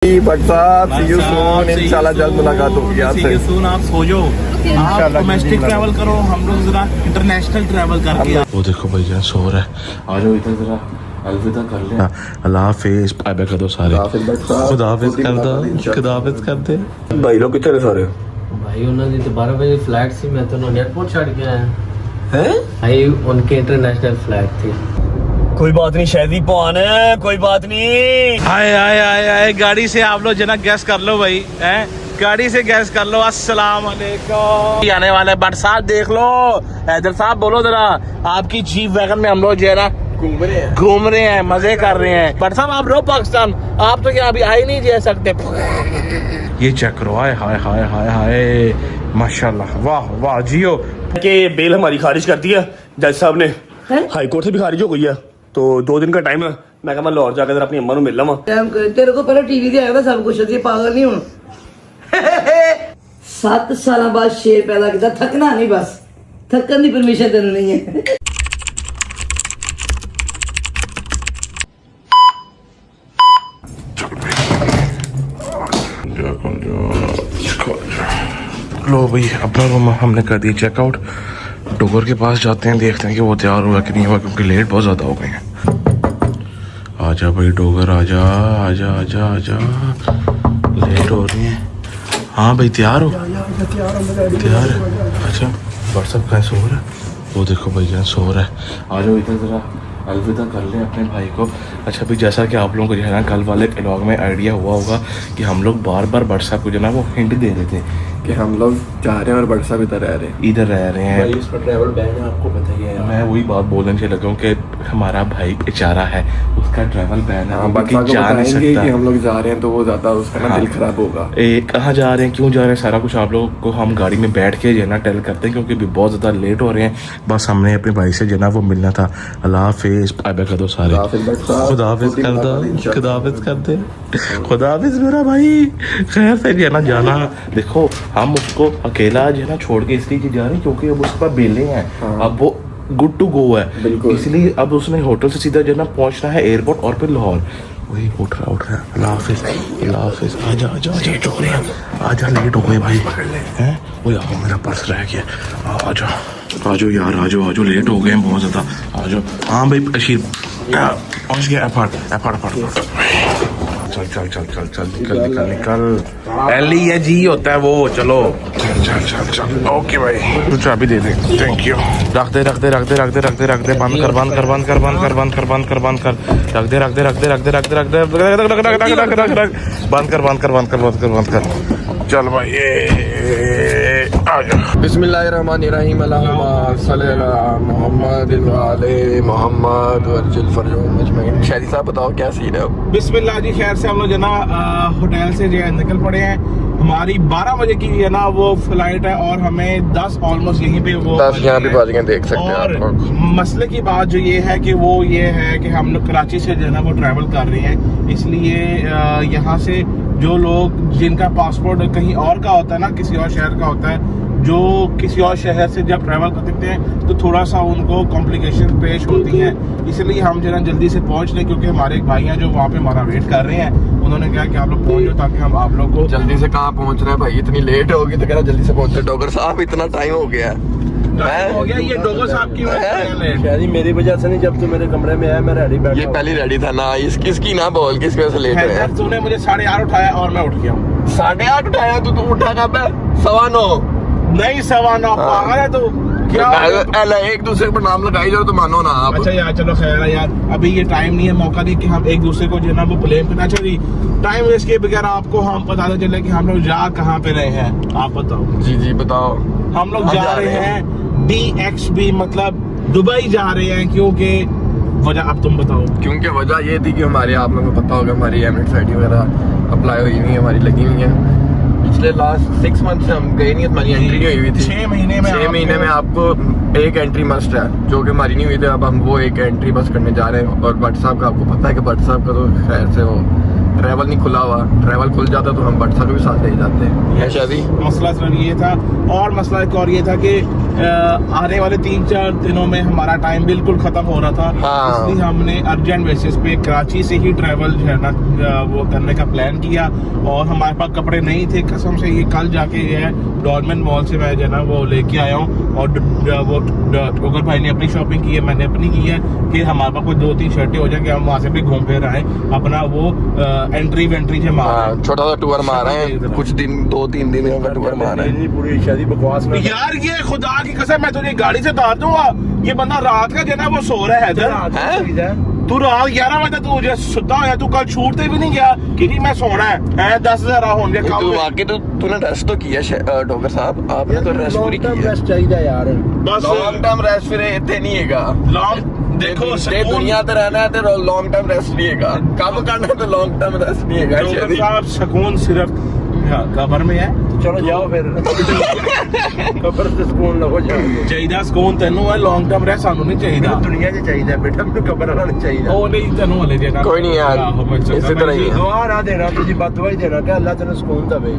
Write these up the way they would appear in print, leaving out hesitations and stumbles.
But साहब सी you soon, इंशाल्लाह जल्द मुलाकात होगी आपसे। आप सो जाओ, आप डोमेस्टिक ट्रैवल करो, हम लोग जरा इंटरनेशनल ट्रैवल करके। वो देखो भैया सो रहा है, आ जाओ इधर जरा अलविदा कर ले। अल्लाह हाफिज, बाय बाय कर दो सारे, खुदा हाफिज कर दो, खुदा हाफिज कर दे। भाई लोग कितने ने सारे भाई उन्होंने तो 12 बजे फ्लाइट थी, मैं तो एयरपोर्ट छड़ के आया हैं। भाई उनके इंटरनेशनल फ्लाइट थी। कोई बात नहीं, शायद पहुंच है, कोई बात नहीं। आए आए आए आए, गाड़ी से आप लोग जना गैस कर लो भाई, हैं गाड़ी से गैस कर लो। अस्सलाम वालेकुम आने वाले बट साहब देख लो, हैदर साहब बोलो जरा, आपकी जीप वैगन में हम लोग जो है ना घूम रहे हैं, मजे कर रहे हैं। बट साहब आप रहो पाकिस्तान, आप तो यहाँ अभी आ ही नहीं जा सकते। ये चेक करो, हाय हाय हाय हाय हाय, माशाल्लाह, वाह वाह जियो। कि बेल हमारी खारिज कर दी है जज साहब ने, हाई कोर्ट से भी खारिज हो गई है, तो 2 दिन का टाइम है। मैं कहा मैं लाहौर जाकर जरा अपनी अम्मा को मिल लवा। तेरे को पहले टीवी दिया था सब कुछ, पागल नहीं हूं। 7 साल बाद शेर पैदा किया, थकना नहीं, बस थकन की परमिशन तेन नहीं है। लो भाई अपना रूम हमने कर दिया चेकआउट। डोगर के पास जाते हैं, देखते हैं कि वो तैयार हुआ कि नहीं हुआ, क्योंकि लेट बहुत ज़्यादा हो गए हैं। आजा भाई डोगर, आजा आजा आजा आजा, लेट हो रही हैं। हाँ भाई तैयार हो, तैयार है। अच्छा व्हाट्सअप कहाँ सो रहा है, वो देखो भैया सो रहा है। आ जाओ इधर ज़रा अलविदा कर लें अपने भाई को। अच्छा भाई जैसा कि आप लोगों को जो है ना कल वाले व्लॉग में आइडिया हुआ होगा कि हम लोग बार बार व्हाट्सएप को जो ना वो हिंट दे रहे थे कि हम लोग जा रहे हैं और बट साहब इधर रह रहे हैं। इस पर ट्रैवल बैन है, आपको पता ही है। मैं वही बात बोलने से लगा हूं कि हमारा भाई बेचारा है, उसका ट्रैवल बैन है, बाकी जा नहीं सकता। कि हम लोग जा रहे हैं तो वो ज्यादा उसका ना दिल खराब होगा। कहाँ जा रहे हैं, क्यों जा रहे हैं, सारा कुछ आप लोगों को हम गाड़ी में बैठ के जो है ना टेल करते हैं, क्योंकि अभी बहुत ज़्यादा लेट हो रहे हैं। बस हमने अपने भाई से जो है ना वो मिलना था। अल्लाह हाफिज, बाय बाय कर दो सारे, खुदा हाफिज कर दो, खुदा हाफिज कर दे, खुदा हाफिज मेरा भाई। खैर से जो है ना जाना, देखो हम उसको अकेला जो है ना छोड़ के इसलिए जा रहे हैं क्योंकि अब उस पर बेले हैं। अब वो गुड टू गो है, इसलिए अब उसने होटल से सीधा जो है ना पहुंचना है एयरपोर्ट और फिर लाहौर। वही उठ रहा है। अल्लाह हाफिज, अल्लाह हाफिज। आजा आजा आजा, लेट हो गए, आजा लेट हो गए भाई हैं। वो यार मेरा पर्स रह गया, आजा आजो यार, आजो आजो, लेट हो गए हैं बहुत ज़्यादा, आजो। हाँ भाई अशीर पहुंच गया, एफर्ट चल चल चल चल चल, निकल निकल निकल, एल ही है जी होता है वो, चलो चल चल चल चल। ओके भाई तू चाबी दे दे, थैंक यू। रख दे रख दे रख दे रख दे रख दे रख दे, बंद कर बंद कर बंद कर बंद कर बंद कर बंद कर बंद कर, रख दे रख दे रख दे रख दे रख दे रख दे बंद कर बंद कर बंद कर बंद कर बंद कर। चल भाई बिस्मिल्लाहिर्रहमानिर्रहीम, अल्लाहुम्मा सल्ली अला मुहम्मद व आले मुहम्मद वर्जिल फरजूम अजमईन। शादी साहब बताओ क्या सीन है? बिस्मिल्लाह जी, खैर से हम लोग जना होटल से जो है निकल पड़े हैं। हमारी 12 बजे की है ना वो फ्लाइट है और हमें 10 ऑलमोस्ट यहीं पे वो 10 यहाँ पे बाजियां देख सकते हैं और आप लोग। मसले की बात जो ये है कि वो ये है कि हम लोग कराची से जो है ना वो ट्रैवल कर रहे हैं, इसलिए यहाँ से जो लोग जिनका पासपोर्ट कहीं और का होता है ना, किसी और शहर का होता है, जो किसी और शहर से जब ट्रैवल करते हैं तो थोड़ा सा उनको कॉम्प्लिकेशन पेश होती हैं, इसलिए हम जो है जल्दी से पहुंच लें, क्योंकि हमारे एक भाई हैं जो वहाँ पे हमारा वेट कर रहे हैं। उन्होंने कहा कि आप लोग पहुंच जाओ ताकि हम आप लोग को जल्दी से कहाँ पहुँच रहे हैं भाई, इतनी लेट होगी तो कह रहा जल्दी से पहुँचे। डॉक्टर साहब इतना टाइम हो गया हो गया। ये डोगर साहब की शायद मेरी वजह से नहीं, जब तू मेरे कमरे में आया मैं रेडी बैठा। ये पहले रेडी था ना, इसकी ना बोल किस वजह से लेट है। तूने मुझे 8:30 उठाया और मैं उठ गया हूँ। 8:30 उठाया तू उठा कब है? 9:15 नहीं 9:15 पागल है तू क्या? एक दूसरे पर नाम लगाई जाओ तो मानो ना आप। अच्छा यार चलो खैर है यार, अभी ये टाइम नहीं है, मौका नहीं कि हम एक दूसरे को जो है ना वो ब्लेम करना चाहिए। टाइम वेस्ट किए बगैर आपको हम बताते चले कि हम लोग जा कहाँ पे रहे हैं, आप बताओ। जी जी बताओ। हम लोग जा रहे हैं DXB, मतलब दुबई जा रहे हैं। क्योंकि वजह अब तुम बताओ। क्योंकि वजह ये थी कि हमारे, आप लोगों को पता होगा, हमारी एमिरेट्स आईडी वगैरह अप्लाई हुई हुई है, हमारी लगी हुई है। पिछले लास्ट 6 मंथ से हम गए नहीं, हमारी एंट्री नहीं हुई थी। 6 महीने में आपको एक एंट्री मस्ट है, जो कि हमारी नहीं हुई थी। अब हम वो एक एंट्री बस करने जा रहे हैं। और भट्ट साहब का आपको पता है कि भट्ट साहब का तो खैर से वो ट्रैवल नहीं खुला हुआ, ट्रैवल खुल जाता तो हम बटसा को भी साथ ले जाते हैं। शादी मसला सर ये था, और मसला एक और ये था कि आने वाले 3-4 दिनों में हमारा टाइम बिल्कुल खत्म हो रहा था। हाँ। इसलिए हमने अर्जेंट बेसिस पे कराची से ही ट्रैवल जो है ना वो करने का प्लान किया, और हमारे पास कपड़े नहीं थे कसम से। ये कल जाके ये है डॉलमेन मॉल से मैं जो है ना वो लेके आया हूँ, और वो टोकर भाई ने अपनी शॉपिंग की है, मैंने अपनी की है, कि हमारे पास कोई 2-3 शर्टें हो जाए कि हम वहाँ से भी घूम फिर आए, अपना वो एंट्री वेंट्री से मार छोटा सा टूर मार रहे हैं, कुछ दिन 2-3 दिन का टूर मार रहे हैं। पूरी शादी बकवास में यार। ये खुदा की कसम, मैं तुझे गाड़ी से उतार दूंगा। ये बंदा रात का जो है ना वो सो रहा है इधर। तू रात 11 बजे तक तू सुता होया, तू कल छूटते भी नहीं गया कि जी मैं सोना है 10,000 होने का। तू वाकई तो तूने रेस्ट तो किया डॉक्टर साहब, आपने तो रेस्ट पूरी की है। चाहिए यार, बस लॉन्ग टर्म रेस्ट फिर इतने नहीं हैगा। लॉन्ग देखो ये दुनिया ते रहना है तो लॉन्ग टर्म रेस्ट नहीं हैगा, काम करना है तो लॉन्ग टर्म रेस्ट नहीं हैगा। डॉक्टर साहब सुकून सिर्फ कब्र में है। चलो जाओ फिर कब्र से सुकून लगो जाओ। चाहिए सुकून तेनू है, लॉन्ग टर्म रह सानू नहीं चाहिए। दुनिया च चाहिए बेटा, मैं कब्र वाला नहीं चाहिए। ਉਹ ਨਹੀਂ ਤੈਨੂੰ ਹਲੇ ਦੇਣਾ कोई नहीं यार, इसी तरह ही है। दुआ ना देना, तुझे बददुआ ही देना कि अल्लाह तेरे सुकून दे।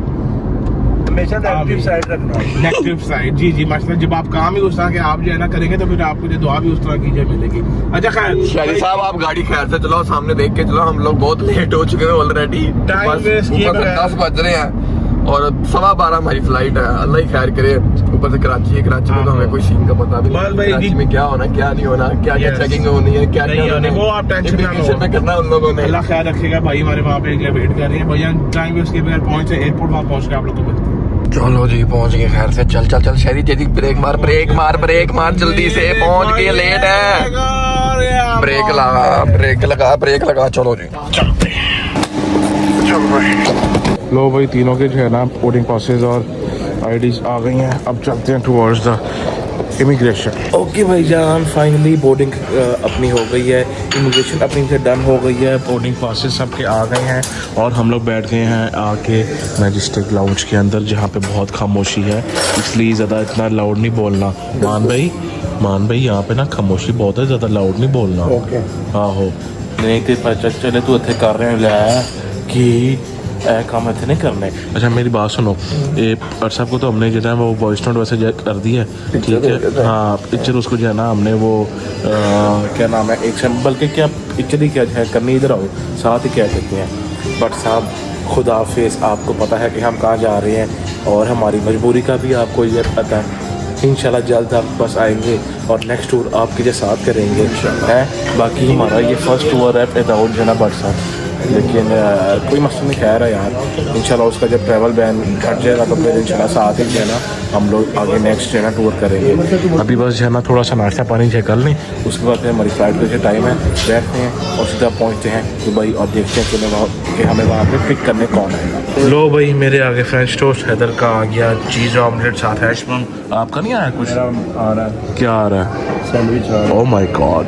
हमेशा नेगेटिव साइड रखना। नेगेटिव साइड, जी जी माशाल्लाह। जब आप काम ही उस तरह के आप जो है ना करेंगे तो फिर आपको जो दुआ भी उस तरह की जो मिलेगी। अच्छा खैर शादी साहब, आप गाड़ी खैर से चलाओ, सामने देख के चलो, हम लोग बहुत लेट हो चुके हैं ऑलरेडी। Time waste किए बगैर। 10 बज रहे हैं और 12:15 हमारी फ्लाइट है। अल्लाह ही खैर करे। ऊपर से कराची है, कराची में तो हमें कोई सीन का पता भी बस नहीं, भाई कराची जी। में क्या होना क्या नहीं होना, क्या क्या Yes। चेकिंग होनी है, क्या नहीं क्या होनी, वो आप टेंशन ना लो। इमिग्रेशन में करना है उन लोगों ने। अल्लाह ख्याल रखेगा भाई, हमारे वहाँ पे वेट कर रहे हैं भैया। टाइम वेस्ट के बगैर पहुंचे एयरपोर्ट, वहाँ पहुंच के आप लोग को मिलते हैं। चलो जी पहुंच गए खैर से। चल चल चल शहरी जल्दी ब्रेक मार ब्रेक मार ब्रेक मार, जल्दी से पहुंच गए, लेट है। ब्रेक लगा ब्रेक लगा ब्रेक लगा, चलो जी चलते हैं। चल भाई, लो भाई, तीनों के जो है ना बोर्डिंग पासेस और आईडीज आ गई हैं। अब चलते हैं टुवर्ड्स द इमिग्रेशन। ओके भाई जान, फाइनली बोर्डिंग अपनी हो गई है, इमिग्रेशन अपनी से डन हो गई है, बोर्डिंग पासेस सबके आ गए हैं और हम लोग बैठ गए हैं आके मैजेस्टिक लाउंज के अंदर, जहाँ पे बहुत खामोशी है, इसलिए ज़्यादा इतना लाउड नहीं बोलना। मान भाई यहाँ पे ना खामोशी बहुत है, ज़्यादा लाउड नहीं बोलना। आहो नहीं तो पता चले तू इतने कर रहे हैं कि काम इतने नहीं करने। अच्छा मेरी बात सुनो, ये व्हाट्सएप को तो हमने जो है वो वॉइस नोट वैसे कर दी है, ठीक है। हाँ पिक्चर उसको जो है ना हमने वो क्या नाम है, एक बल्कि क्या पिक्चर ही क्या है करनी, इधर आओ साथ ही क्या कहते हैं। बट साहब खुदा हाफिज़, आपको पता है कि हम कहाँ जा रहे हैं और हमारी मजबूरी का भी आपको ये पता है। इंशाल्लाह जल्द आप बस आएंगे और नेक्स्ट टूर आपके जो साथ करेंगे हैं। बाकी हमारा ये फर्स्ट टूर है विदाउट जो है ना बरसा, लेकिन कोई मसला नहीं खैर है यार। इंशाल्लाह उसका जब ट्रैवल बैन हट जाएगा तो फिर इंशाल्लाह साथ ही जो है ना हम लोग आगे नेक्स्ट जो है ना टूर करेंगे। अभी बस जो है ना थोड़ा सा नाश्ता पानी जो कर लें, उसके बाद फिर हमारी फ्लाइट का जो टाइम है बैठते हैं और सीधा पहुँचते हैं दुबई और देखते हैं कि हमें वहाँ पर पिक करने कौन आएगा। लो भाई, मेरे आगे फ्रेंच टोस्ट हैदर का आ गया, चीज़ ऑमलेट साथ हैश ब्राउन। आपका नहीं आया कुछ? आ रहा है क्या आ रहा है? सैंडविच आ रहा है। Oh my God.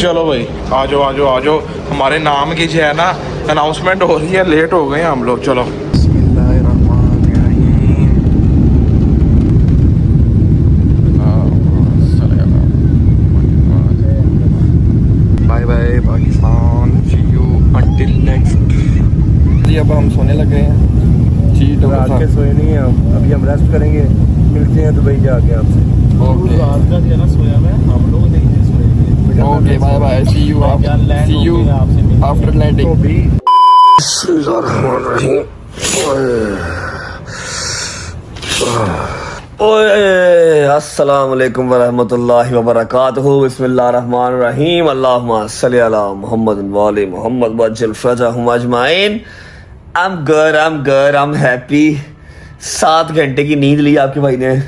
चलो भाई आ जाओ, हमारे नाम की जो है ना अनाउंसमेंट हो रही है, लेट हो गए हैं हम लोग। चलो bye bye Pakistan, see you until next. जी अब हम सोने लगे हैं। जी रात के सोए नहीं हैं हम, अभी हम रेस्ट करेंगे, मिलते हैं दुबई जाके आपसे। ओके का जो है ना सोया मैं, हम लोग नहीं सोएंगे। Okay bye bye, see you after landing. अस्सलाम वालेकुम वरहमतुल्लाहि वबरकातुहू। बिस्मिल्लाहिर्रहमानिर्रहीम। अल्लाहुम्मा सल्ली अला मुहम्मद व आलि मुहम्मद वज्जल फरजहुम अजमाइन। I am happy. 7 घंटे की नींद ली आपके भाई ने,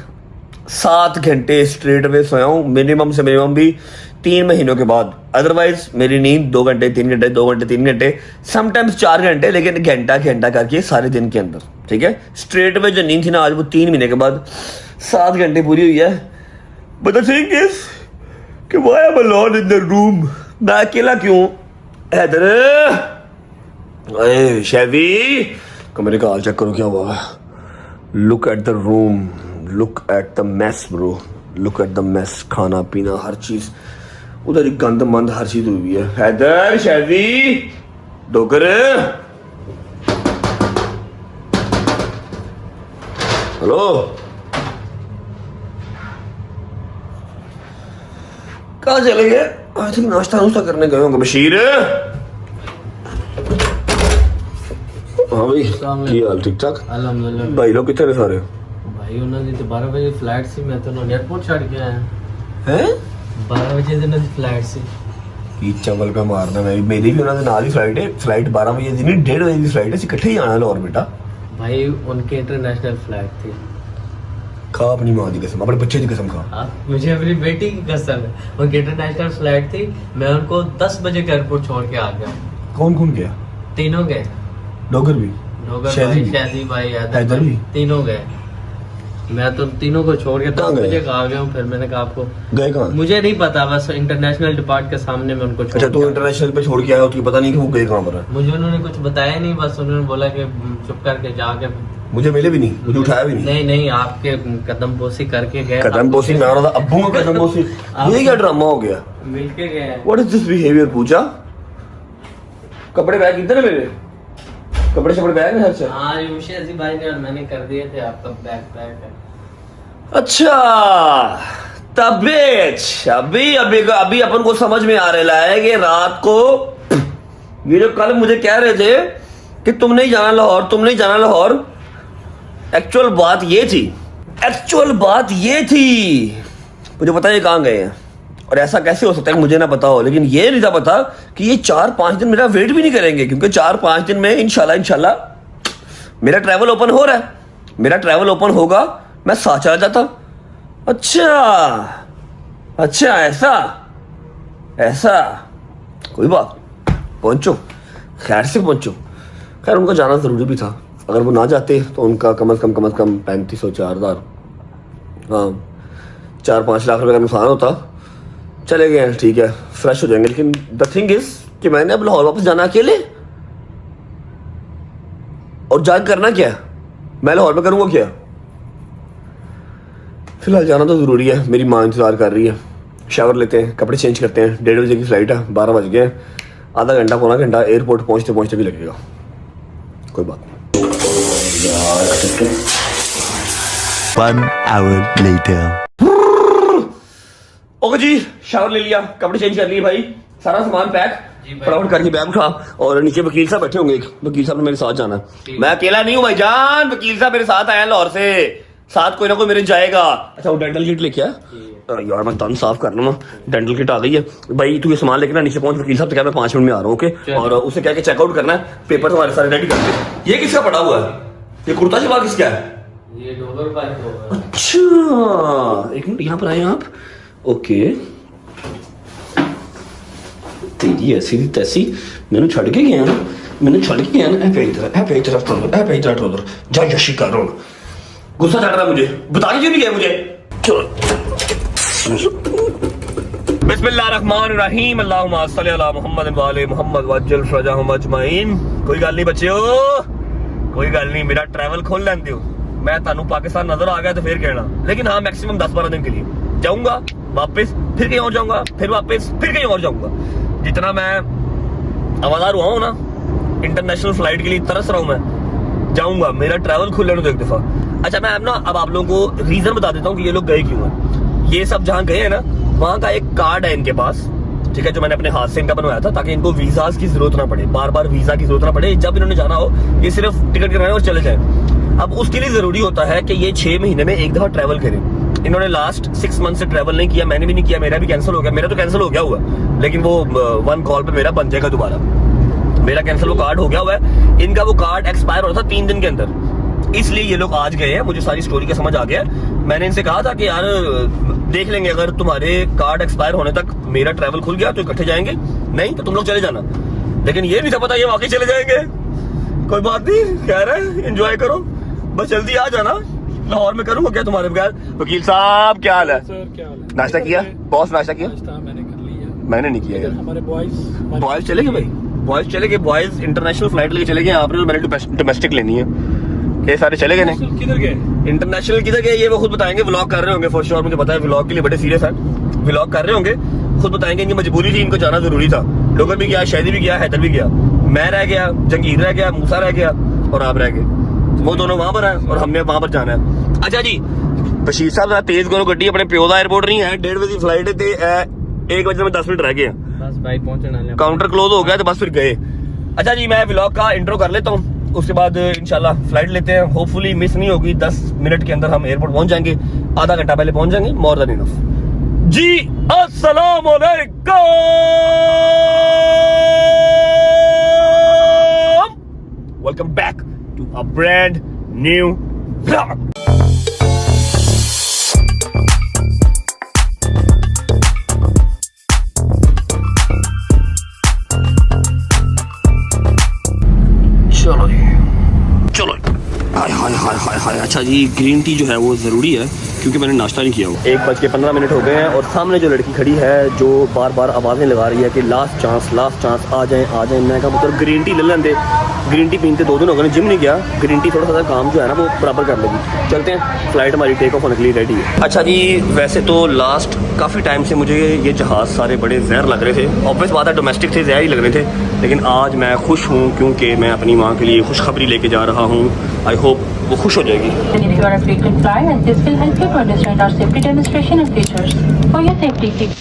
7 घंटे स्ट्रेट वे सोया हूँ, मिनिमम से मिनिमम भी 3 महीनों के बाद। अदरवाइज मेरी नींद 2 घंटे 3 घंटे 2 घंटे 3 घंटे, समटाइम्स 4 घंटे, लेकिन घंटा करके सारे दिन के अंदर, ठीक है। स्ट्रेट वे जो नींद थी ना आज, वो 3 महीने के बाद 7 घंटे पूरी हुई है। बट द थिंग इज कि why I am alone in the room, मैं अकेला क्यों? हैदर, अरे शेवी, कमरे का हाल चेक करो क्या हुआ है। Look at the room, look at the mess bro, look at the mess. खाना पीना हर चीज उधर ही गंद मंद हर चीज हुई है। हैदर शैदी डोगर हेलो कहाँ चले गए? आई थिंक नाश्ता नुश्ता करने गए होंगे। बशीर हाँ भाई की हाल ठीक ठाक? अल्हम्दुलिल्लाह। भाई लोग कितने ने सारे? भाई उन्होंने तो 12 बजे फ्लाइट सी मैं तो एयरपोर्ट छड़ के आया हैं 12 बजे दिन की फ्लाइट सी की चवल पे मारना मैं मेरी भी उन्होंने नाल ही फ्लाइट है। फ्लाइट 12 बजे दी नहीं 1:30 बजे की फ्लाइट है। इकट्ठे ही आना लाहौर बेटा। भाई उनके इंटरनेशनल फ्लाइट थी। खा अपनी माँ की कसम, अपने बच्चे की कसम खा। आप मुझे अपनी बेटी की कसम है, उनकी इंटरनेशनल फ्लाइट थी। मैं उनको 10 बजे के एयरपोर्ट छोड़ के आ गया। कौन कौन गया? तीनों गए। डोगर भी, डोगर शहदी भाई, भी? शहदी भाई, हैदर हैदर भी? तीनों गए। मैं तो तीनों को छोड़ के कहाँ 10 गए? बजे का आ गया हूँ। फिर मैंने कहा आपको गए कहाँ? मुझे नहीं पता, बस इंटरनेशनल डिपार्ट के सामने मैं उनको छोड़ अच्छा के तू आ इंटरनेशनल पे छोड़ के आया हो, तुझे पता नहीं कि वो गए कहाँ पर है? गया। मुझे उन्होंने कुछ बताया नहीं, बस उन्होंने बोला कि चुप करके जाके। मुझे मिले भी नहीं, मुझे उठाया भी नहीं। नहीं नहीं, आपके कदम बोसी करके गए। कदम बोसी मैं रहा था, अब्बू का कदम बोसी। ये क्या ड्रामा हो गया? मिलके गए। व्हाट इज दिस बिहेवियर पूजा? कपड़े बैग किधर है मेरे? कपड़े शपड़े बैग है हर से? हाँ यूशेजी भाई ने और मैंने कर दिए थे, आपका बैग पैक है। अच्छा तबीयत अभी अभी अभी अपन को समझ में आ रहा है कि रात को ये जो कल मुझे कह रहे थे कि तुम नहीं जाना लाहौर, तुम नहीं जाना लाहौर, एक्चुअल बात ये थी मुझे पता है कहाँ गए हैं। और ऐसा कैसे हो सकता है कि मुझे ना पता हो, लेकिन ये नहीं था पता कि ये 4-5 दिन मेरा वेट भी नहीं करेंगे, क्योंकि 4-5 दिन में इंशाल्लाह मेरा ट्रैवल ओपन हो रहा है। मेरा ट्रैवल ओपन होगा, मैं साथ चला जाता। अच्छा ऐसा कोई बात, पहुंचो खैर से पहुंचो। खैर उनका जाना जरूरी भी था, अगर वो ना जाते तो उनका कम से कम 3500-4000 हाँ 4-5 लाख रुपए का नुकसान होता। चले गए हैं ठीक है, फ्रेश हो जाएंगे। लेकिन द थिंग इज कि मैंने अब लाहौर वापस जाना अकेले, और जाके करना क्या? मैं लाहौर में करूंगा क्या? फिलहाल जाना तो जरूरी है, मेरी माँ इंतजार कर रही है। शावर लेते हैं, कपड़े चेंज करते हैं। 1:30 बजे की फ्लाइट है, 12 बज गए, आधा घंटा पौना घंटा एयरपोर्ट पहुंचते पहुंचते भी लगेगा। कोई बात नहीं। 1 hour later. ओके जी, शावर ले लिया, कपड़े चेंज कर लिए भाई, सारा सामान पैक फटाफट करके बैग उठा। और नीचे वकील साहब बैठे होंगे, एक वकील साहब ने मेरे साथ जाना है। मैं अकेला नहीं हूँ भाईजान, वकील साहब मेरे साथ आया लाहौर से, साथ कोई ना कोई मेरे जाएगा। अच्छा वो डेंटल किट लेके आया यार, मैं दंत साफ कर लूँ। डेंटल किट आ गई है भाई, तू ये सामान लेके ना नीचे पहुंच, वकील साहब से क्या मैं 5 मिनट में आ रहा हूँ ओके। और उसे क्या चेकआउट करना है, पेपर तुम्हारे सारे रेडी कर दे। ये किसका पड़ा हुआ है? ये कुर्ता शलवार किसका है? ये डोगर भाई को है। अच्छा एक मिनट यहाँ पर आए आप। ओके तेरी ऐसी थी तैसी, मैंने छड़ के गया ना, इधर जा यशी कर रहा हूँ। गुस्सा चढ़ रहा है मुझे, बता क्यों नहीं गया मुझे? बिस्मिल्लाहिर्रहमानिर्रहीम, अल्लाहुम्मा सल्ली अला मुहम्मद व आले मुहम्मद वअज्जिल फरजहुम अजमईन। कोई गल नहीं बच्चों, कोई गल नहीं, मेरा ट्रैवल खोल लेंदे हो। मैं तानू पाकिस्तान नजर आ गया तो फिर कहना, लेकिन हाँ मैक्सिमम 10-12 दिन के लिए जाऊंगा, वापस फिर कहीं और जाऊंगा, फिर वापस फिर कहीं और जाऊंगा। जितना मैं हवादार हुआ हूँ ना, इंटरनेशनल फ्लाइट के लिए तरस रहा हूँ, मैं जाऊंगा, मेरा ट्रैवल खुल लेने दो एक दफा। अच्छा मैं अब आप लोगों को रीजन बता देता हूँ कि ये लोग गए क्यों हैं। ये सब जहाँ गए हैं ना, वहाँ का एक कार्ड है इनके पास, ठीक है, जो मैंने अपने हाथ से इनका बनवाया था, ताकि इनको वीजाज की जरूरत ना पड़े, बार बार वीजा की जरूरत ना पड़े। जब इन्होंने जाना हो ये सिर्फ टिकट करवाएं और चले जाएं। अब उसके लिए जरूरी होता है कि ये 6 महीने में एक दफा ट्रैवल करें। इन्होंने लास्ट 6 मंथ से ट्रैवल नहीं किया, मैंने भी नहीं किया, मेरा भी कैंसिल हो गया। मेरा तो कैंसिल हो गया हुआ, लेकिन वो 1 कॉल पे मेरा बन जाएगा दोबारा। मेरा कैंसिल वो कार्ड हो गया हुआ है, इनका वो कार्ड एक्सपायर हो रहा था 3 दिन के अंदर, इसलिए ये लोग आज गए हैं। मुझे सारी स्टोरी का समझ आ गया। मैंने इनसे कहा था कि यार देख लेंगे, अगर तुम्हारे कार्ड एक्सपायर होने तक मेरा ट्रैवल खुल गया तो इकट्ठे जाएंगे, नहीं तो तुम लोग चले जाना। लेकिन ये नहीं था पता ये वाकई चले जाएंगे। कोई बात नहीं, कह रहे एंजॉय करो, बस जल्दी आ जाना। लाहौर में करूंगा क्या तुम्हारे बगैर? वकील साहब क्या हाल है? नाश्ता किया? बॉस नाश्ता किया? मैंने कर लिया, मैंने नहीं किया यार। हमारे बॉयज चले गए भाई, बॉयज चले गए, बॉयज इंटरनेशनल फ्लाइट लेके चले गए यहाँ पर। मैंने डोमेस्टिक लेनी है, ये सारे चले गए नहीं। किधर गए? इंटरनेशनल किधर गए ये वो खुद बताएंगे, व्लॉग कर रहे होंगे फॉर श्योर, मुझे पता है व्लॉग के लिए बड़े सीरियस हैं, व्लॉग कर रहे होंगे। खुद बताएंगे इनकी मजबूरी थी, इनको जाना जरूरी था। लोगर भी गया, शहदी भी गया, हैदर भी गया, मैं रह गया, जंगीर रह गया, मूसा रह गया और आप रह गए। वो दोनों वहां पर हैं और हमने वहां पर जाना है। अच्छा जी बशीर साहब जरा तेज करो गड्डी, अपने प्यो का एयरपोर्ट नहीं है, 1:30 बजे की फ्लाइट है, 1 बजे में 10 मिनट रह गए हैं, बस भाई पहुंचने काउंटर क्लोज हो गया तो बस फिर गए। अच्छा जी मैं व्लॉग का इंट्रो कर लेता हूँ, उसके बाद इंशाल्लाह फ्लाइट लेते हैं, होपफुली मिस नहीं होगी। 10 मिनट के अंदर हम एयरपोर्ट पहुंच जाएंगे, आधा घंटा पहले पहुंच जाएंगे, मोर देन इनफ। जी अस्सलाम वालेकुम, welcome back to a brand new vlog. चलो चलो हाय हाय हाय हाय हाय। अच्छा जी ग्रीन टी जो है वो ज़रूरी है क्योंकि मैंने नाश्ता नहीं किया हुआ। 1:15 हो गए हैं और सामने जो लड़की खड़ी है जो बार बार आवाज़ें लगा रही है कि लास्ट चांस आ जाए। मैं कहा पुत्र ग्रीन टी ले लेंगे, ग्रीन टी पीते 2 दिन हो गए, जिम नहीं गया, ग्रीन टी थोड़ा सा काम जो है ना वो बराबर कर लेगी। चलते हैं, फ्लाइट हमारी टेक ऑफ होने के लिए रेडी है। अच्छा जी वैसे तो लास्ट काफ़ी टाइम से मुझे ये जहाज़ सारे बड़े जहर लग रहे थे, ऑब्वियस बात है डोमेस्टिक थे, जहर ही लग रहे थे, लेकिन आज मैं खुश हूँ क्योंकि मैं अपनी माँ के लिए खुशखबरी लेके जा रहा हूँ। आई होप वो खुश हो जाएगी। And if you are a frequent flyer, and this will help you to understand our safety demonstration and features. For your safety, please.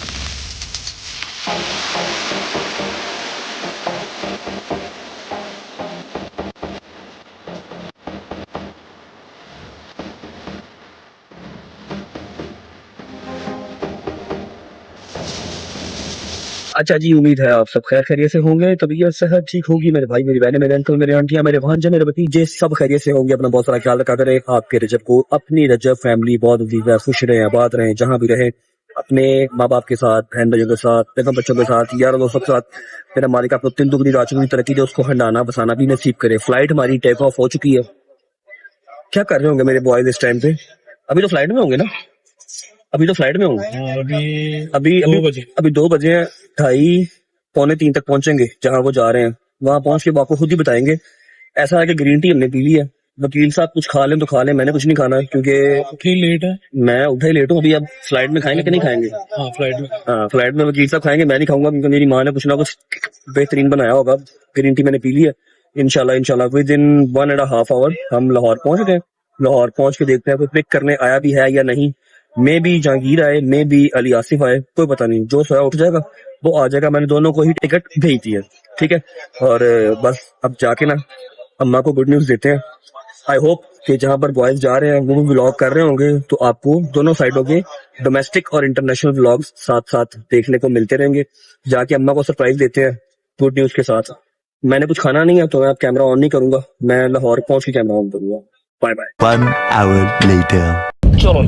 अच्छा जी उम्मीद है आप सब खैर खैरियत से होंगे, तबीयत सेहत ठीक होगी, मेरे भाई मेरी बहनें, मेरे अंकल, मेरे आंटियां, मेरे भांजे, मेरे भतीजे सब खैरियत से होंगे। अपना बहुत सारा ख्याल रखा करें। आपके रजब को अपनी रजब फैमिली बहुत अजीज खुश रहें, आबाद रहें, जहाँ भी रहें, अपने माँ बाप के साथ, बहन भाइयों के साथ, बेगम बच्चों के साथ, यार दोस्तों के साथ। मेरा मालिक आपको 3 दुगनी रात चुगनी तरक्की दे, उसको हंडाना बसाना भी नसीब करे। फ्लाइट हमारी टेक ऑफ हो चुकी है। क्या कर रहे होंगे मेरे बॉयज इस टाइम पे? अभी तो फ्लाइट में होंगे ना? अभी तो फ्लाइट में होंगे। अभी 2 बजे हैं, 2:30 पौने 3 तक पहुंचेंगे जहां वो जा रहे हैं। वहां पहुंच के वो आपको खुद ही बताएंगे। ऐसा है कि ग्रीन टी हमने पी ली है, वकील साहब कुछ खा लें तो खा लें, मैंने कुछ नहीं खाना क्योंकि लेट है, मैं उठा ही लेट हूँ। अभी अब फ्लाइट में खाएंगे कि नहीं खाएंगे? फ्लाइट में वकील साहब खाएंगे, मैं नहीं खाऊंगा क्योंकि मेरी माँ ने कुछ ना कुछ बेहतरीन बनाया होगा। ग्रीन टी मैंने पी ली है। इंशाल्लाह विद इन 1.5 आवर हम लाहौर पहुंच गए। लाहौर पहुंच के देखते हैं कोई पिक करने आया भी है या नहीं। मे भी जहांगीर आए, मे भी अली आसिफ आए, कोई पता नहीं, जो सोया उठ जाएगा वो आ जाएगा। मैंने दोनों को ही टिकट भेज दी है, ठीक है। और बस अब जाके ना अम्मा को गुड न्यूज देते हैं। आई होप कि जहां पर बॉयज जा रहे हैं वो भी व्लॉग कर रहे होंगे, तो आपको दोनों साइडों के डोमेस्टिक और इंटरनेशनल व्लॉग्स साथ साथ देखने को मिलते रहेंगे। जाके अम्मा को सरप्राइज देते हैं गुड न्यूज के साथ। मैंने कुछ खाना नहीं है तो मैं अब कैमरा ऑन नहीं करूंगा, मैं लाहौर पहुंच के कैमरा ऑन करूंगा। Bye bye. 1 hour later. चलो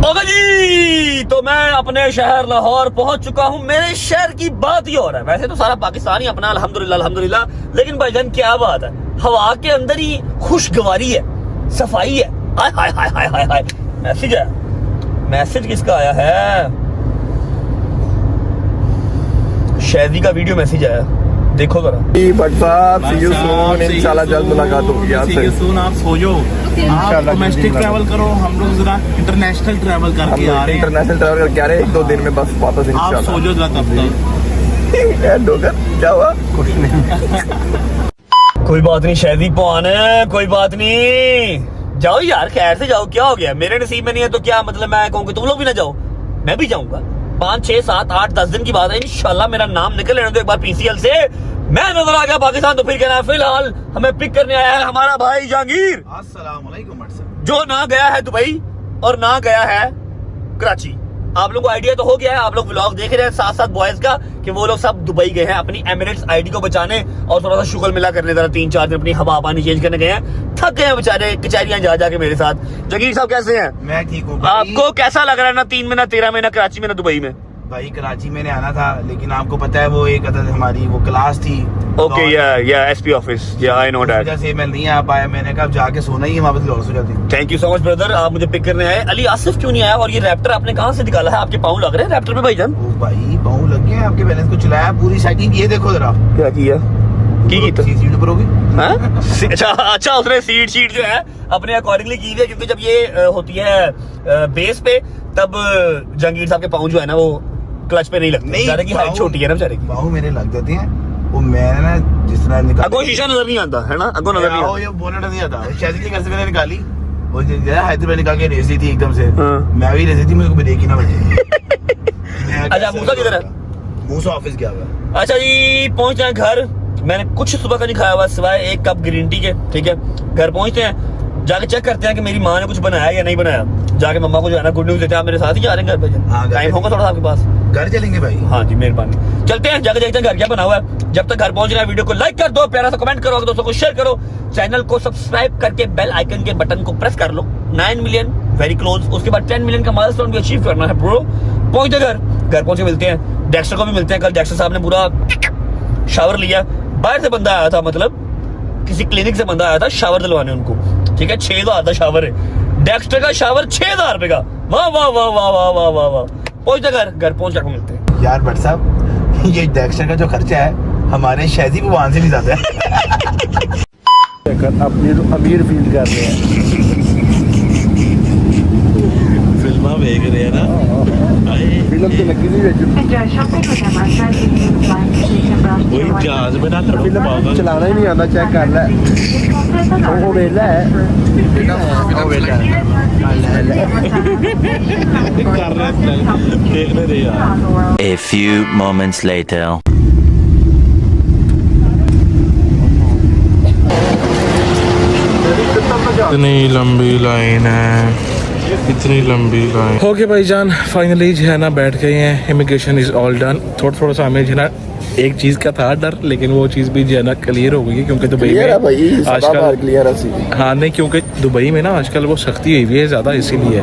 ओके जी, तो मैं अपने शहर लाहौर पहुंच चुका हूं। मेरे शहर की बात ही हो रहा है, वैसे तो सारा पाकिस्तान ही अपना अल्हम्दुलिल्लाह, लेकिन भाईजान क्या बात है, हवा के अंदर ही खुशगवारी है, सफाई है। हाय हाय हाय हाय हाय हाय। मैसेज है, मैसेज किसका आया है? शहदी का वीडियो मैसेज आया, देखो जरा। बट साहब सी यू सून, इंशाल्लाह जल्द मुलाकात होगी आपसे। आप सो जाओ, आप डोमेस्टिक ट्रैवल करो, हम लोग जरा इंटरनेशनल ट्रैवल करके आ रहे हैं। इंटरनेशनल ट्रैवल करके आ रहे हैं, 1-2 दिन में बस वापस आप इंशाल्लाह। सो जाओ जरा तब तक। डोगर क्या हुआ? कुछ नहीं। कोई बात नहीं शहदी पवान, कोई बात नहीं, जाओ यार खैर से जाओ। क्या हो गया, मेरे नसीब में नहीं है तो क्या मतलब मैं कहूँगी तुम लोग भी ना जाओ? मैं भी जाऊंगा। 5, 6, 7, 8, 10 दिन की बात है, इंशाल्लाह मेरा नाम निकल लेने दो एक बार PCL से। मैं नजर आ गया पाकिस्तान तो फिर कहना है। फिलहाल हमें पिक करने आया है हमारा भाई जहांगीर, अस्सलाम वालेकुम सर, जो ना गया है दुबई और ना गया है कराची। आप लोगों को आइडिया तो हो गया है, आप लोग व्लॉग देख रहे हैं साथ साथ बॉयज का कि वो लोग सब दुबई गए हैं अपनी एमिरेट्स आईडी को बचाने और थोड़ा सा शुक्र मिला करने, जरा 3-4 दिन अपनी हवा पानी चेंज करने गए हैं। थक गए हैं बेचारे कचहरियां जा जाके मेरे साथ। जहांगीर साहब कैसे हैं? मैं ठीक हूँ। आपको कैसा लग रहा है ना 3 महीना 13 महीना कराची में ना दुबई में? भाई कराची में आना था, लेकिन आपको पता है वो एक अदद हमारी वो क्लास थी। ओके या SP ऑफिस, या आई नो दैट। वजह से मैं नहीं आ पाया, मैंने कहा जाके सोना ही वापस लौट सो जाती। Thank you so much brother, आप मुझे पिक करने आए। अली आसिफ क्यों नहीं आया? और ये रैप्टर आपने कहाँ से निकाला है? आपके पाँव लग रहे हैं रैप्टर पे भाईजान। भाई पाँव लग गए, आपके बैलेंस को चलाया, पूरी सेटिंग ये देखो जरा। क्या किया? की तो सीट पर होगी। हाँ? अच्छा उसने सीट जो है अपने अकॉर्डिंगली की हुई है, क्योंकि जब ये होती है बेस पे तब जहांगीर साहब के पाँव जो है ना वो क्लच पे नहीं लगते, बेचारे की हाइट छोटी है ना बेचारे की। बाहू मेरे लग जाती हैं, वो मैंने ना जिस तरह निकाल अगो शीशा नजर नहीं आता है ना, अगो नजर नहीं आता। ये बोनट नहीं आता, शायद की कैसे मैंने निकाली, वो हैदराबाद निकाल के रेस ली थी एकदम से। हाँ। मैं भी रेस थी, मुझे ब्रेक ही ना बचे। अच्छा मूसा किधर है? मूसा ऑफिस गया हुआ है। अच्छा जी पहुंच रहे हैं घर। मैंने कुछ सुबह का नहीं खाया हुआ सिवाय 1 कप ग्रीन टी के, ठीक है। घर पहुंचते हैं, जाके चेक करते हैं कि मेरी माँ ने कुछ बनाया या नहीं बनाया। जाके मम्मा को जो है ना गुड न्यूज देते हैं, आप मेरे साथ ही जा रहे हैं घर पे? हाँ, टाइम होगा थोड़ा आपके पास? घर चलेंगे भाई। हाँ जी मेहरबानी, चलते हैं जाके देखते हैं घर क्या बना हुआ है। जब तक घर पहुंच रहा है वीडियो को लाइक कर दो, प्यारा सा कमेंट करो, दोस्तों को शेयर करो, चैनल को सब्सक्राइब करके बेल आइकन के बटन को प्रेस कर लो। 9 मिलियन वेरी क्लोज, उसके बाद 10 मिलियन का माइलस्टोन भी अचीव करना है ब्रो। पहुंचते घर पहुंच के मिलते हैं, डेक्स्टर को भी मिलते हैं। कल डेक्स्टर साहब ने पूरा शावर लिया, बाहर से बंदा आया था, मतलब किसी क्लिनिक से बंदा आया था शावर दिलवाने उनको, ठीक है। 6,000 का शावर है, डेक्स्टर का शावर 6,000 रुपए का। वाह वाह वाह वाह वाह वाह वाह वाह। पहुंचते घर पहुंच जाकर मिलते हैं। यार भट्ट साहब, ये डेक्स्टर का जो खर्चा है हमारे शहजी भगवान से भी ज्यादा है। अपनी अमीर फील कर रहे हैं, फिल्मा देख रहे हैं ना, फिल्म तो लगी नहीं वही जहाज में ना फिल्म चलाना ही नहीं आता, चेक कर ले वो वेला है कर रहे हैं, देखने दे यार। A few moments later. इतनी लंबी लाइन है, इतनी लंबी लाइन। ओके भाईजान, फाइनली जो है ना बैठ गए हैं, इमिग्रेशन इज ऑल डन। थोड़ा सा हमें जो है ना एक चीज का था डर, लेकिन वो चीज भी जो है ना क्लियर हो गई है, क्योंकि दुबई में आजकल क्लियर है। हाँ नहीं, क्योंकि दुबई में ना आजकल वो सख्ती हुई है ज्यादा, इसीलिए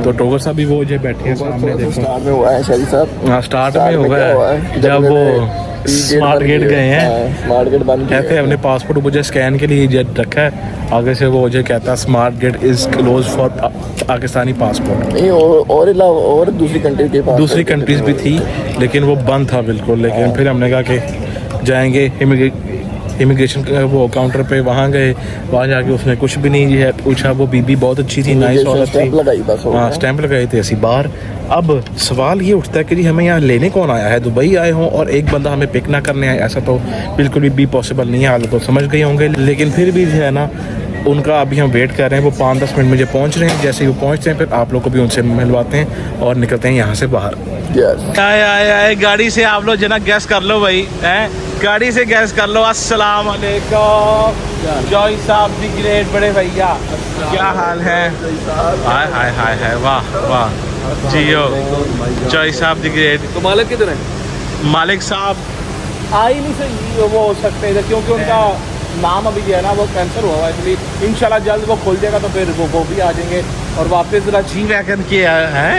तो टोगर साहब भी वो जो बैठे हैं सामने, देखो स्टार्ट में हुआ है शादी साहब। हाँ स्टार्ट में हो गया जब वो स्मार्ट गेट गए हैं, स्मार्ट गेट बंद कहते हैं हमने पासपोर्ट मुझे स्कैन के लिए जब रखा है, आगे से वो मुझे कहता है smart gate is close for Pakistani passport. नहीं और दूसरी कंट्री के पास दूसरी कंट्रीज भी थी, लेकिन वो बंद था बिल्कुल। लेकिन फिर हमने कहा कि जाएंगे इमिग्रेशन वो काउंटर पे, वहाँ गए, वहाँ जाके उसने कुछ भी नहीं है पूछा। वो बीबी बहुत अच्छी थी, नाइस औरत थी, हाँ स्टैंप लगाए थे ऐसी बाहर। अब सवाल ये उठता है कि जी हमें यहाँ लेने कौन आया है, दुबई आए हों और एक बंदा हमें पिक ना करने आए, ऐसा तो बिल्कुल भी पॉसिबल नहीं है। हालत तो समझ गए होंगे, लेकिन फिर भी जो है ना उनका अभी हम वेट कर रहे हैं। वो 5-10 मिनट मुझे पहुँच रहे हैं, जैसे ही वो पहुँचते हैं फिर आप लोग को भी उनसे मिलवाते हैं और निकलते हैं यहाँ से बाहर। आए गाड़ी से आप लोग जना गैस कर लो भाई, हैं गाड़ी से गैस कर लो। अस्सलाम वालेकुम जॉय साहब दी ग्रेट बड़े भैया, क्या हाल है? हाय हाय हाय हाय, वाह वाह जियो जॉय साहब दी ग्रेट। तो मालिक किधर है? मालिक साहब आ ही नहीं सही, वो हो सकते हैं क्योंकि उनका नाम अभी जो है ना वो कैंसिल हुआ है, इसलिए इंशाल्लाह जल्द वो खुल जाएगा तो फिर वो भी आ जाएंगे। और वापस जरा जी वैगन के है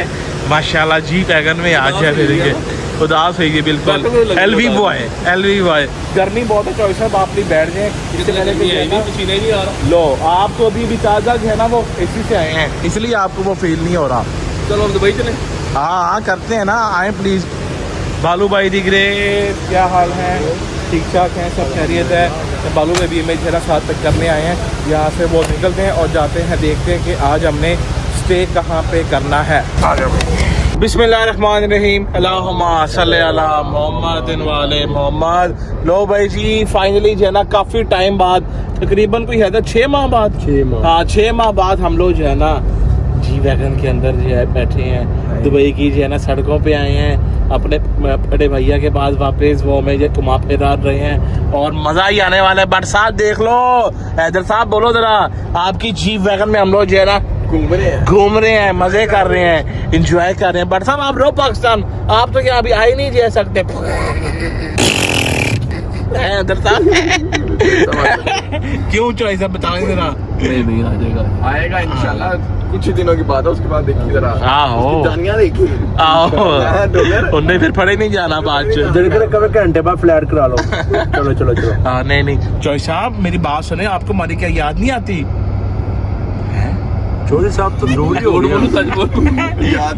माशाल्लाह, जी वैगन में आ जाए फिर उदास हुई बिल्कुल। एलवी बॉय गर्मी बहुत है, चॉइस साहब आप भी बैठ जाए, इससे पहले पसीने नहीं आ रहा। लो आप तो अभी ताज़ा जो है ना वो एसी से आए हैं, इसलिए आपको वो फील नहीं हो रहा। चलो हम दुबई चले। हाँ करते हैं ना, आए प्लीज़। बालू भाई दी ग्रेट, क्या हाल है? ठीक ठाक हैं, सब खैरियत है। तो बालू में भी हमें जरा साथ तक करने आए हैं, यहाँ से वो निकलते हैं और जाते हैं, देखते हैं कि आज हमने स्टे कहाँ पे करना है। बिस्मिल्लाहिर्रहमानिर्रहीम, अल्लाहुम्मा सल्ली अला मुहम्मद वाले मोहम्मद। लो भाई जी फाइनली जो है ना काफ़ी टाइम बाद, तकरीबन कोई है था 6 माह बाद, 6 माह बाद हम लोग जो है ना जी वैगन के अंदर जो है बैठे हैं, दुबई की जो है ना सड़कों पे आए हैं, अपने बड़े भैया के पास वापस वो हमें जो घुमा फिरा रहे हैं और मज़ा ही आने वाला है। बट साहब देख लो, हैदर साहब बोलो ज़रा, आपकी जी वैगन में हम लोग जो है ना घूम रहे हैं, मज़े कर रहे हैं, इंजॉय कर रहे हैं। बट साहब आप रहो पाकिस्तान, आप तो क्या अभी आ ही नहीं जा सकते हैदर साहब। क्यों चॉइस है बताओ जरा। नहीं आ जाएगा, आएगा इंशाल्लाह कुछ ही दिनों की बात है, उसके बाद देखिए जरा। आहो जानिया देखी आओ उन्हें फिर फड़े नहीं जाना बाद घंटे बाद फ्लैट करा लो। चलो हाँ नहीं चॉइस साहब मेरी बात सुने, आपको हमारी क्या याद नहीं आती? चौधरी साहब तो दूर ही हो गए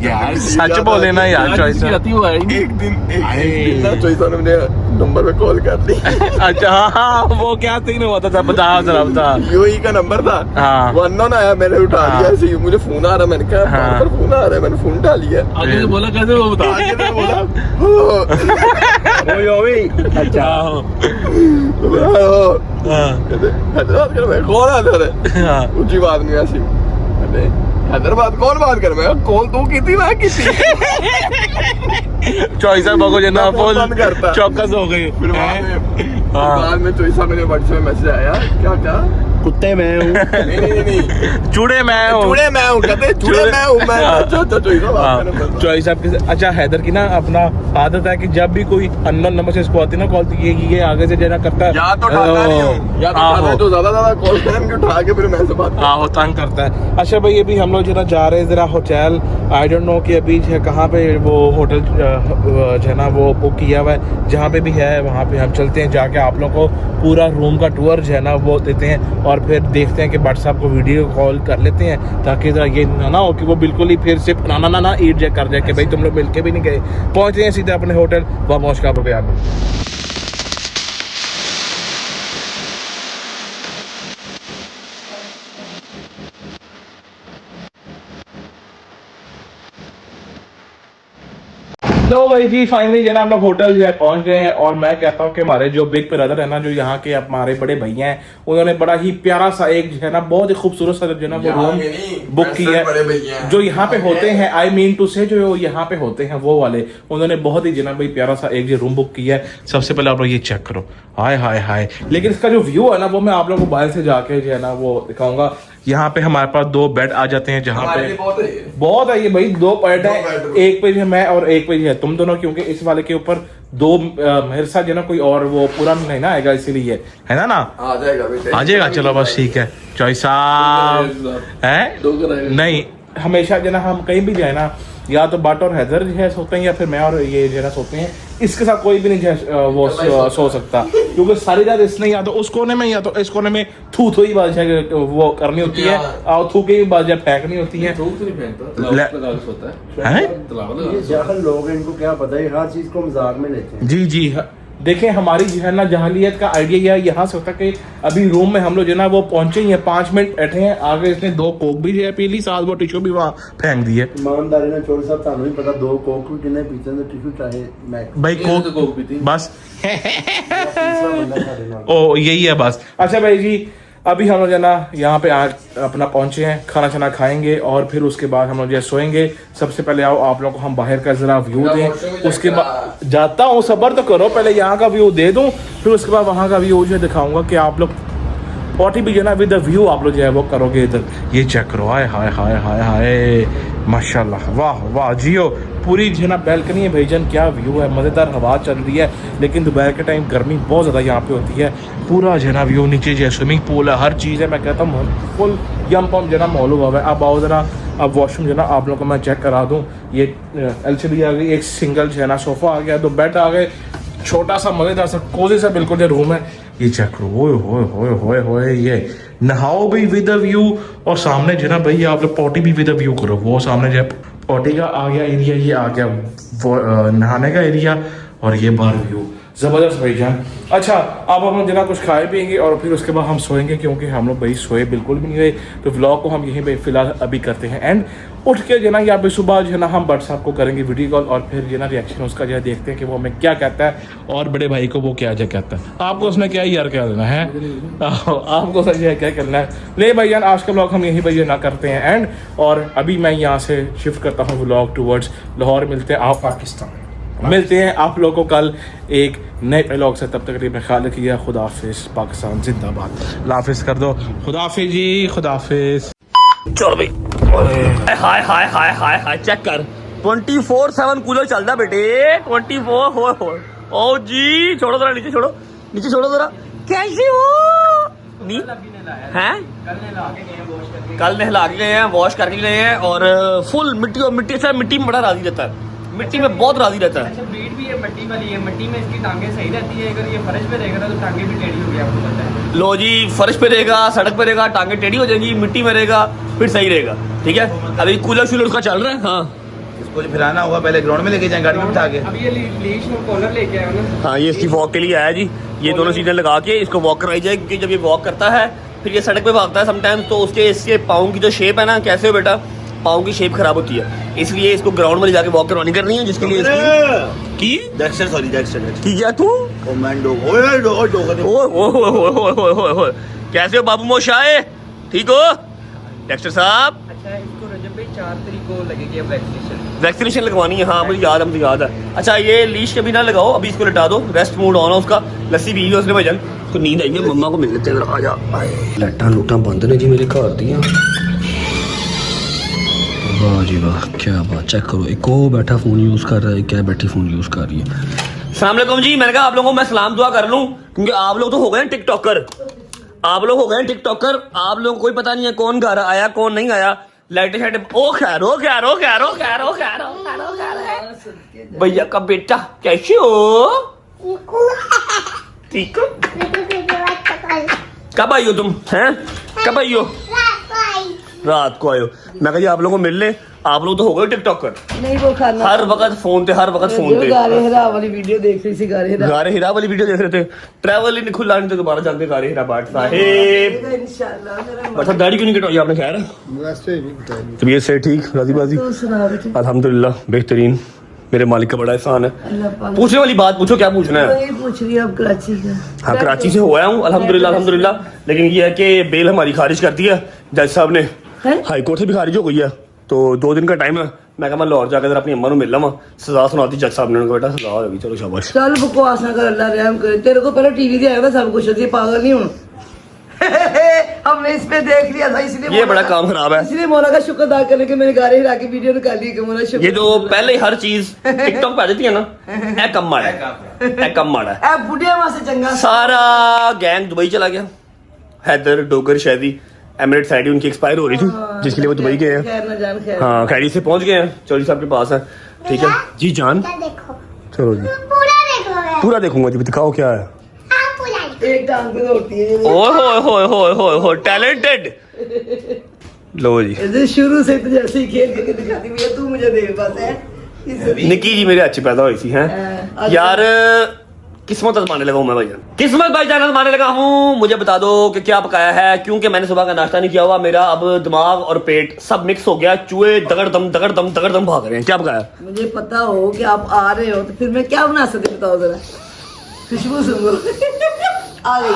यार सच बोले ना यार चॉइस एक दिन चॉइस साहब ने नंबर पे कॉल कर दी। अच्छा हाँ वो क्या सीन हुआ था बताओ जरा बता। यूई का नंबर था, हाँ। वो अननोन आया, मैंने उठा लिया ऐसे ही, मुझे फोन आ रहा, मैंने कहा हाँ। बार फोन आ रहा है, मैंने फोन उठा लिया। आगे से बोला कैसे वो बता। आगे से बोला हो अच्छा हैदराबाद कर, मैं कौन आता है ऊंची बात नहीं ऐसी, अरे हैदराबाद कौन बात कर, मैं कॉल तू की थी मैं की थी। चॉइस बगो जना मैं फोन फुल बंद करता। चौकस हो गई। फिर बाद में चॉइस साहब मेरे व्हाट्सएप में मैसेज आया, क्या कुत्ते मैं हूँ। नहीं चूड़े मैं हूँ। चूड़े मैं हूँ, कहते चूड़े मैं हूँ मैं। अच्छा चॉइस साहब चॉइस आपके। अच्छा हैदर की ना अपना आदत है कि जब भी कोई अननोन नंबर से इसको आती है ना कॉल, ये आगे से जना करता है, या तो उठाता नहीं हूँ, या तो उठाता है, तो ज्यादा कॉल करें उठा के फिर मैं से बात आहो तंग करता है। अच्छा भाई अभी हम लोग जरा जा रहे हैं जरा होटल, आई डोंट नो कि अभी जो है कहाँ पे वो होटल जो है ना वो बुक किया हुआ है, जहाँ पे भी है वहाँ पे हम चलते हैं, जाके आप लोग को पूरा रूम का टूर जो है ना वो देते हैं, और फिर देखते हैं कि भट्ट साहब को वीडियो कॉल कर लेते हैं, ताकि जरा ये ना हो कि वो बिल्कुल ही फिर से ना ईट जे कर जाए कि भाई तुम लोग मिलके भी नहीं गए। पहुँचते हैं सीधे अपने होटल, वहाँ पहुँच के आपको बयान दूँ। तो भाई जी फाइनली जो है ना हम लोग होटल जो है पहुंच गए हैं, और मैं कहता हूँ कि हमारे जो बिग ब्रदर है ना, जो यहाँ के हमारे बड़े भैया हैं, उन्होंने बड़ा ही प्यारा सा एक जो है ना बहुत ही खूबसूरत सा जो है ना वो रूम बुक की है, जो यहाँ पे होते हैं, आई मीन टू से जो यहाँ पे होते हैं वो वाले, उन्होंने बहुत ही जो है ना भाई प्यारा सा एक जो रूम बुक किया है। सबसे पहले आप लोग ये चेक करो, हाय हाय हाय। लेकिन इसका जो व्यू है ना वो मैं आप लोगों को बाहर से जाके जो है ना वो दिखाऊंगा। यहाँ पे हमारे पास 2 बेड आ जाते हैं, जहाँ पे बहुत है ये भाई, 2 बेड है, एक पे जो है मैं और एक पे जो है तुम दोनों, क्योंकि इस वाले के ऊपर 2 मेरे साथ जो है ना कोई और वो पूरा नहीं ना आएगा, इसीलिए है ना आ जाएगा बेटे, आ जाएगा। चलो बस ठीक है। चॉइस साहब है नहीं, हमेशा जो है ना हम कहीं भी जाए ना, या तो बट और हैदर जो है सोते हैं, या फिर मैं और ये जो है ना सोते हैं, इसके साथ कोई भी नहीं जो है वो सो सकता, क्योंकि सारी रात इसने या तो उस कोने में या तो इस कोने में थू ही बात वो करनी होती है, और थू की बात फेंकनी होती है। जाहल लोग हैं, इनको क्या पता है, हर चीज को मजाक में लेते हैं। जी जी देखें, हमारी जो है ना जहालियत का आइडिया यह यहाँ से होता है कि अभी रूम में हम लोग जो है ना वो पहुंचे ही हैं, 5 मिनट बैठे हैं, आगे इसने 2 कोक भी जो है पी ली, साथ वो टिश्यू भी वहाँ फेंक दिए। ईमानदारी ने चोर साहब थानू ही पता 2 कोक कितने पीते हैं, टिश्यू चाहे मैं भाई कोक पीती बस तीसरा बंदा था देना। ओ यही है बस। अच्छा भाई जी अभी हम लोग जो है ना यहाँ पे आज अपना पहुंचे हैं, खाना छाना खाएंगे और फिर उसके बाद हम लोग जो है सोएंगे। सबसे पहले आओ आप लोग को हम बाहर का जरा व्यू दें, उसके बाद जाता हूँ, सब्र तो करो, पहले यहाँ का व्यू दे दूँ, फिर उसके बाद वहाँ का व्यू जो है दिखाऊंगा कि आप लोग पॉटी भी जो है ना विद द व्यू आप लोग जो है वो करोगे। इधर ये चेक करो, हाय हाय हाय हाय हाय माशाल्लाह, वाह वाह जियो, पूरी जो है ना बैल्कनी है भाईजान, क्या व्यू है, मज़ेदार हवा चल रही है। लेकिन दोपहर के टाइम गर्मी बहुत ज़्यादा यहाँ पे होती है। पूरा जो है ना व्यू, नीचे जो है स्विमिंग पूल है, हर चीज़ है, मैं कहता हूँ फुल यम पम जो है ना माहौल हुआ है। अब आओ ज़रा, अब वॉशरूम जो है ना आप लोगों को मैं चेक करा दूँ। ये LCD आ गई, एक सिंगल जो है ना सोफ़ा आ गया, 2 बेड आ गए, छोटा सा मज़ेदार सा कोजी सा बिल्कुल जो रूम है। ये चेक करो, ओए होए होए होए होए, ये नहाओ भी विद अ व्यू, और सामने जो है ना भाई आप लोग पॉटी भी विद अ व्यू करो। वो सामने जो है पॉटी का आ गया एरिया, ये आ गया वो नहाने का एरिया, और ये बाहर व्यू, ज़बरदस्त भाईजान। अच्छा अब हम लोग जना कुछ खाए पिएंगे और फिर उसके बाद हम सोएंगे, क्योंकि हम लोग भाई सोए बिल्कुल भी नहीं हुए। तो व्लॉग को हम यहीं पे फिलहाल अभी करते हैं एंड। उठ के जना या फिर सुबह जो है ना हम भट्ट साहब को करेंगे वीडियो कॉल, और फिर जो ना रिएक्शन उसका जो है देखते हैं कि वो हमें क्या कहता है, और बड़े भाई को वो क्या जो कहता है। आपको उसने क्या यार क्या देना है, आपको सच है क्या करना है। ले भाईजान आज का व्लॉग हम यहीं पर जो ना करते हैं एंड। और अभी मैं यहाँ से शिफ्ट करता हूँ व्लॉग टूवर्ड्स लाहौर। मिलते हैं आप पाकिस्तान, मिलते हैं आप लोगों को कल एक नए व्लॉग से। तब तक अपने ख्याल रखिए, खुदाफिज, पाकिस्तान जिंदाबाद, लाफिज कर दो, खुदाफिज जी, खुदाफिज। चलो भाई, हाय हाय हाय हाय हाय चेक कर, 24/7 कूलर चलता बेटे, 24 हो ओ जी। छोड़ो जरा, नीचे छोड़ो, नीचे छोड़ो जरा, कैसे हो नी हैं? कल नहला के गए हैं, वॉश करके गए हैं, और फुल मिट्टी, और मिट्टी से मिट्टी में बड़ा राजी रहता है। मिट्टी में बहुत राजी रहता है। अच्छा ब्रीड भी है मट्टी वाली है, मट्टी में इसकी टांगे सही रहती है, अगर ये फर्श पे रहेगा ना तो टांगे भी टेढ़ी होगी, आपको पता है। लो जी, फर्श पे रहेगा, सड़क पे रहेगा, टांगे टेढ़ी हो जाएगी, मिट्टी में रहेगा फिर सही रहेगा। ठीक है, अभी कूलर शूलर का चल रहा है। हाँ इसको जो फिराना होगा पहले ग्राउंड में लेके जाएं गाड़ी में बिठा के। अब ये लीश और कॉलर लेके आए ना। हाँ, ये इसकी वॉक के लिए आया जी। ये दोनों चीज़ें लगा के इसको वॉक करवाई जाए, क्योंकि जब ये वॉक करता है फिर ये सड़क पे भागता है समटाइम्स, तो उसके इसके पाँव की जो शेप है ना, कैसे हो बेटा, पाँव की शेप खराब होती है, इसलिए इसको ग्राउंड में ले जाके वॉक करवानी करनी है, जिसके लिए डेक्स्टर सॉरी डेक्स्टर ठीक है तू कमांडो ओए ओए कैसे हो बाबू मोशाए, ठीक हो डेक्स्टर साहब? अच्छा इसको रजब भाई 4 तारीख को लगेगी अब वैक्सीनेशन लगवानी है। हाँ मुझे याद है। अच्छा ये लीश कभी ना लगाओ, अभी इसको लटा दो, रेस्ट मूड ऑन है उसका, लस्सी पी उसने भजन तो नींद आई है, मम्मा को मिल लेते हैं, आ जा। लाइटां लूटां बंद ने जी मेरे घर दियां। वाह जी वाह, क्या बात, चेक करो, एक वो बैठा फ़ोन यूज़ कर रहा है, क्या बैठी फ़ोन यूज़ कर रही है। अस्सलाम वालेकुम जी, मैंने कहा आप लोगों को मैं सलाम दुआ कर लूँ, क्योंकि आप लोग तो हो गए हैं टिकटॉकर, आप लोग हो गए हैं टिकटॉकर, आप लोगों को कोई पता नहीं है कौन घर आया कौन नहीं आया, लाइटें शाइटें ओ खैर भैया का बेटा कैसे हो, ठीक हो? कब आई हो तुम हैं, कब आई हो? रात को आयो। मैं कहा जी आप लोगों को मिल ले, आप लोग तो हो गए टिकटॉकर, नहीं वो खाना हर वक्त फोन पे, हर वक्त फोन पे। गारे हिरा वाली वीडियो देख रही थी, गारे हिरा वाली वीडियो देख रहे थे, ट्रैवल ही नहीं खुला, नहीं तो दोबारा जाते गारे हिरा बाट साहेब। इंशाल्लाह मेरा बता दाढ़ी क्यों नहीं कटवाई आपने? खैर तबीयत से ठीक, राजी बाजी? तो सुना बेटे, अल्हम्दुलिल्लाह बेहतरीन, मेरे मालिक का बड़ा एहसान है। अल्लाह पाक पूछने वाली बात पूछो, क्या पूछना है? वही पूछ रही है अब कराची का। हाँ कराची से हुआ हूँ अल्हम्दुलिल्लाह, लेकिन ये है कि बेल हमारी खारिज कर दी है जज साहब ने, हाई कोर्ट से भी खारिज हो गई है, तो 2 दिन का टाइम है। मैं कहा मैं लाहौर जाकर अपनी अम्मा को मिल लवा, सजा सुनाती जज साहब ने, उनको बेटा सजा होगी, चलो शाबाश। चल बकवास ना कर, अल्लाह रहम करे, तेरे को पहले टीवी से आया था सब कुछ, ये पागल नहीं हूँ। हमने इस पे देख लिया था, इसलिए ये बड़ा काम खराब है, इसलिए मौला का शुक्र अदा करने के मैंने गारे हिरा की वीडियो निकाली कि मौला शुक्र। ये तो पहले ही हर चीज टिकटॉक पे आ जाती है ना, ए कम माड़ा है, ए कम माड़ा है। ए बुढ़िया वहां से चंगा सारा गैंग दुबई चला गया, हैदर डोगर शैदी एमिरेट्स आईडी उनकी एक्सपायर हो रही थी, जिसके लिए वो दुबई गए हैं। खैर न जान खैर। हाँ खैरी से पहुंच गए हैं, चौधरी साहब के पास है, ठीक है जी जान, चलो जी पूरा देखूंगा जी, दिखाओ क्या है। एक टांग पे दौड़ती है ओहो टैलेंटेड, लो जी ये शुरू से तो जैसे ही खेल के दिखाती भैया तू मुझे देख पाता है। निकी जी मेरे अच्छी पैदा हुई थी हैं यार, किस्मत आजमाने लगा हूँ मैं भाईजान, किस्मत भाईजान आजमाने लगा हूँ। मुझे बता दो कि क्या पकाया है, क्योंकि मैंने सुबह का नाश्ता नहीं किया हुआ, मेरा अब दिमाग और पेट सब मिक्स हो गया, चूहे दगड़ दम भाग रहे हैं। क्या पकाया? मुझे पता हो कि आप आ रहे हो तो फिर मैं क्या बना सकती, बताओ जरा। खुशबू सुनो आ गई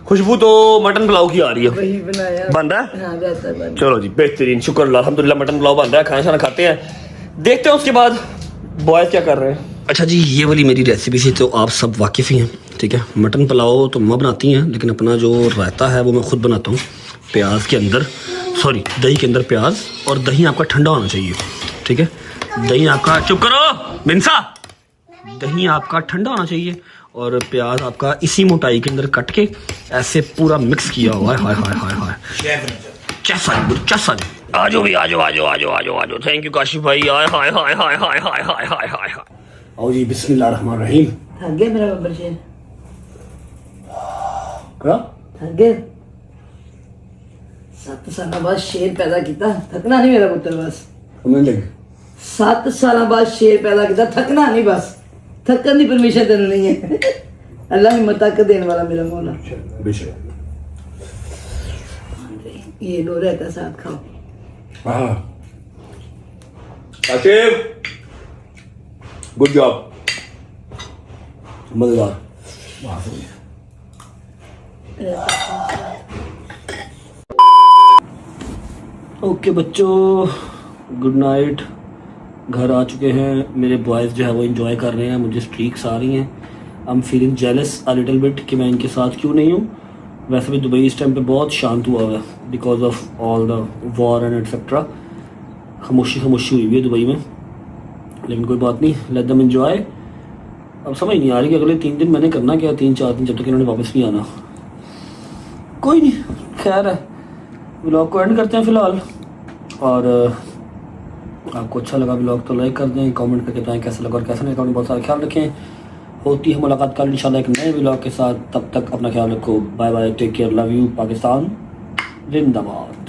खुशबू तो मटन पुलाव की आ रही है, वही बनाया बन रहा है। हाँ रहता है बन। चलो जी बेहतरीन, शुक्र अल्हम्दुलिल्लाह मटन पुलाव बन रहा है, खाना शाना खाते हैं, देखते हैं उसके बाद बॉयज क्या कर रहे हैं। अच्छा जी ये वाली मेरी रेसिपी से तो आप सब वाकिफ़ ही हैं, ठीक है। मटन पुलाव तो मम्मा बनाती हैं, लेकिन अपना जो रायता है वो मैं खुद बनाता हूँ, प्याज के अंदर सॉरी दही के अंदर प्याज, और दही आपका ठंडा होना चाहिए, ठीक है। दही आपका, चुप करो मिंसा, दही आपका ठंडा होना चाहिए, और प्याज आपका इसी मोटाई के अंदर कट के ऐसे पूरा मिक्स किया हुआ है। हाय हाय हाय हाय चैसा जी आजो भी आजो, थैंक यू काशिफ भाई, हाय हाय हाय हाय हाय हाय हाय हाय हाय हाय। आओ जी बिस्मिल्लाह रहमान रहीम। थक गया मेरा बब्बर शेर, क्या थक गया? 7 साल बाद शेर पैदा किया, थकना नहीं मेरा पुत्र बस। 7 साल बाद शेर पैदा किया, थकना नहीं बस, थकन की परमिशन तेन नहीं है। अल्लाह हिम्मत ताकत देने वाला मेरा मौला। ये लो रहता साथ खाओ। गुड जॉब, मजेदार। ओके बच्चों गुड नाइट, घर आ चुके हैं, मेरे बॉयज़ जो है वो एंजॉय कर रहे हैं, मुझे स्ट्रीक्स आ रही हैं, I am feeling jealous a little bit कि मैं इनके साथ क्यों नहीं हूँ। वैसे भी दुबई इस टाइम पे बहुत शांत हुआ है because of all the war and etcetera, खामोशी हुई हुई है दुबई में, लेकिन कोई बात नहीं, लेट देम एंजॉय। अब समझ नहीं आ रही कि अगले 3 दिन मैंने करना क्या, 3-4 दिन जब तक इन्होंने वापस नहीं आना। कोई नहीं, खैर है, व्लॉग को एंड करते हैं फ़िलहाल, और आपको अच्छा लगा ब्लॉग तो लाइक कर दें, कमेंट करके बताएं कैसा लगा और कैसा नहीं लगा। बहुत सारा ख्याल रखें। होती है मुलाकात कल इंशाल्लाह एक नए ब्लॉग के साथ। तब तक अपना ख्याल रखो। Bye bye, take care, love you, Pakistan जिंदाबाद।